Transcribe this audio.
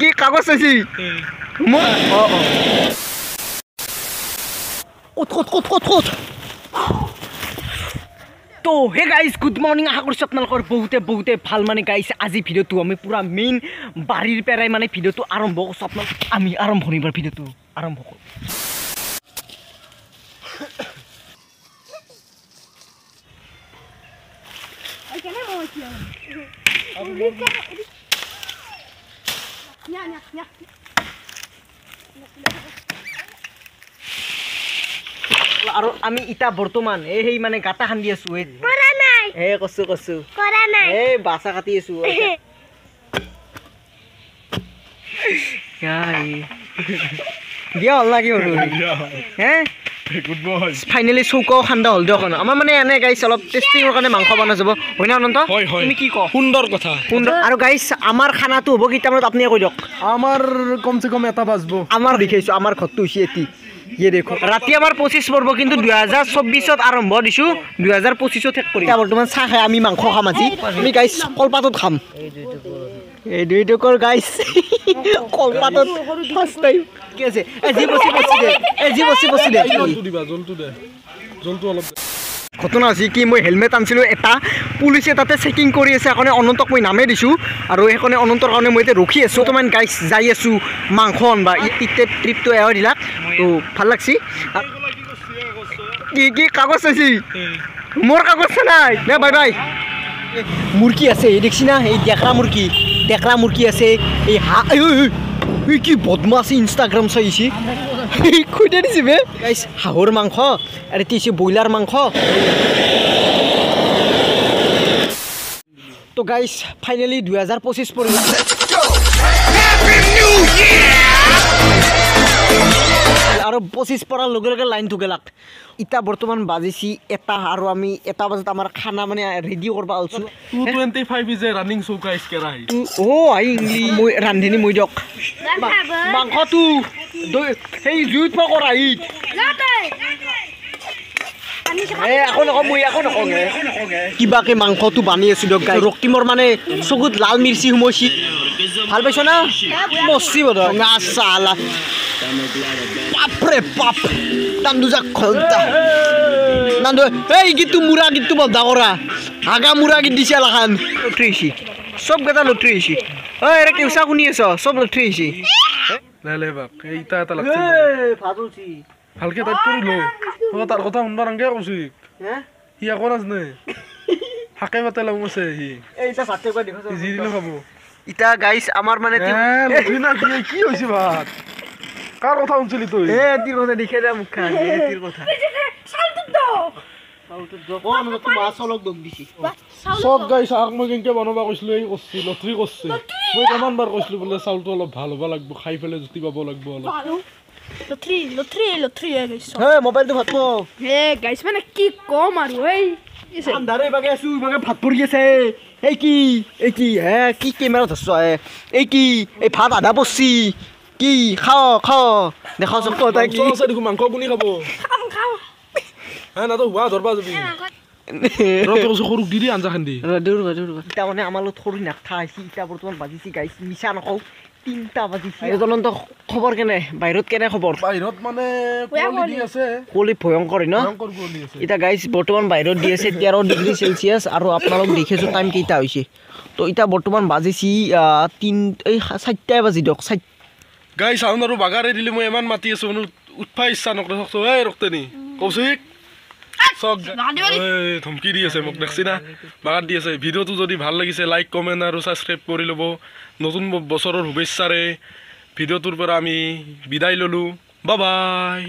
কি কাগজ চাইছি ক'ত তো হে গাইজ গুড মৰ্ণিং আশা কৰিছোঁ আপোনালোকৰ বহুতে ভাল মানে গাইজ আজি ভিডিঅ'টো আমি পুৰা মেইন বাৰীৰ পৰাই মানে ভিডিঅ'টো আৰম্ভ কৰিছোঁ আপোনালোক আমি আৰম্ভণিৰ ভিডিঅ'টো আৰম্ভ কৰোঁ আৰু আমি ইটা বৰ্তমান এই মানে গাটা খান্দি আছো কৈছো এই বাছা কাটি আছো দিয়া হল নাকি হে ফাইনেলি চৌকাও খান্দা হল দিয়ক আমাৰ মানে এনে গাইছ অলপ টেষ্টিঙৰ কাৰণে মাংস বনা যাব হয় না অনন্ত তুমি কি কওঁ সুন্দৰ কথা সুন্দৰ আৰু গাইছ আমাৰ খানাটো হ'ব কেইটামানত আপুনি কৈ দিয়ক আমাৰ কমচে কম এটা বাজব আমাৰ দেখিছোঁ আমাৰ ঘৰটো হৈছে এটি ইয়ে দেখো ৰাতি আমাৰ 25 পৰব কিন্তু 2024ত আৰম্ভ দিছো 2025ত শেষ কৰি বৰ্তমান চাহ খাই আমি মাংস খাম আজি আমি গাইছ কলপাতত খাম এই দুইটকৰ গাইছ কলপাতত ফাৰ্ষ্ট টাইম কি আছে জলটো অলপ ঘটনা হৈছে কি মই হেলমেট আনিছিলোঁ এটা পুলিচে তাতে চেকিং কৰি আছে সেইকাৰণে অনন্তক মই নামে দিছোঁ আৰু সেইকাৰণে অনন্তৰ কাৰণে মই এতিয়া ৰখি আছোঁ তোমাৰ গাইছ যাই আছোঁ মাংস আনবা ইতে ট্ৰিপটো এৱাই দিলাক তো ভাল লাগছি কি কাগজ চাইছি মোৰ কাগজ নাই নে বাই মুৰ্গী আছে এই দেখছি না এই ডেকৰা মুৰ্গী আছে এই এই কি বদমাছ ইনষ্টাগ্ৰাম চাইছি খুঁজে দিছি বে গাইছ হাঁহৰ মাংস আৰু এটি হৈছে ব্ৰইলাৰ মাংস তো গাইছ ফাইনেলি 2025 পৰিল আৰু 25 পৰাৰ লগে লগে লাইন গেলাক ইটা বৰ্তমান বাজিছি এটা আৰু আমি এটা বজাত আমাৰ খানা মানে ৰেডি কৰিব আলছো 225 ইজ এ ৰানিং চৌকা স্কেৰাই আই ইংলি মই ৰান্ধনি মই দিয়ক মাংসটো সেই জুইত পকৰা ই কিবাকে মাংসটো বানি আছো দিয়ক গাই ৰক্তিমৰ মানে চকুত লাল মিৰ্চি সোমাইছি ভাল পাইছ না মস্তি বদ চালা বাপৰে বাপ নান্দু যা ঘণ্টা নান্দু এই গীতটো মুৰা গীতটো বন্ধা কৰা হাগা মুৰা গীত দিছে এলাখান লটৰি আহিছি চব কেইটা লটৰি আহিছি এৰে কেউচা শুনি আছ চব লটৰি আহিছি এইটা এটা লাগছে ভালকে টাইপ কৰি লো তাৰ কথা শুনবা নাংগে কৈছি সি আকৌ নাজনে হাকে পাতে লাগ আছে সি এইটা ভাতে কৈ দেখছ জি দিলে খাব ইটা গাইছ আমাৰ মানে কি হৈছে ভাত কাৰ কথা শুনছিলি তই তিৰ কথা দেখে যা মুখা তিৰ কথা চব গাইছ আক মই কেনেকে বনাবা কৈছিলো এই কৰছি লটৰি কৰছি মই কিমান বাৰ কৈছিলো বোলে চাউলটো অলপ ভাল হ'ব লাগব খাই পেলাই জুতি পাব লাগব অলপ লটৰি গাইছ হে মোবাইলটো ভাত হে গাইছ মানে কি কম আৰু এই আন্ধাৰে বাগে আছো বাগে ভাত পৰি আছে এই কি হে কি কেমেৰা ধৰছ এই কি এই ভাত আধা পৰছি কি খাও দেখাও চব কথা কি দেখো মাংস কোনি খাব খাও হে না তো হুৱা ধৰবা যাবি সৰুক দি আঞ্জা খান্দি ইটা মানে আমাৰ লগত সৰু নাথা আহিছি ইটা বৰ্তমান বাজিছি গাইছ মিছা নকওঁ 3টা বাজিছি জলন্ত খবৰ কেনে বাহিৰত কেনে খবৰ বাহিৰত মানে কুঁৱলী দি আছে কুঁৱলী ভয়ংকৰ ন ইটা গাইছ বৰ্তমান বাহিৰত দি আছে 13 ডিগ্ৰী চেলচিয়াছ আৰু আপোনালোক দেখিছো টাইম কেইটা হৈছে তো ইটা বৰ্তমান বাজিছি 4টা বাজি দিয়ক গাই চাউন আৰু বাগাৰে দিলে মই ইমান মাতি আছো উঠফা ইচ্ছা নকৰে এই ৰক্তেনি কৌশিক ধমকি দি আছে মোক দেখছি না বাগাত দি আছে ভিডিঅ'টো যদি ভাল লাগিছে লাইক কমেণ্ট আৰু ছাবস্ক্ৰাইব কৰি ল'ব নতুন বছৰৰ শুভেচ্ছাৰে ভিডিঅ'টোৰ পৰা আমি বিদায় ল'লোঁ বাই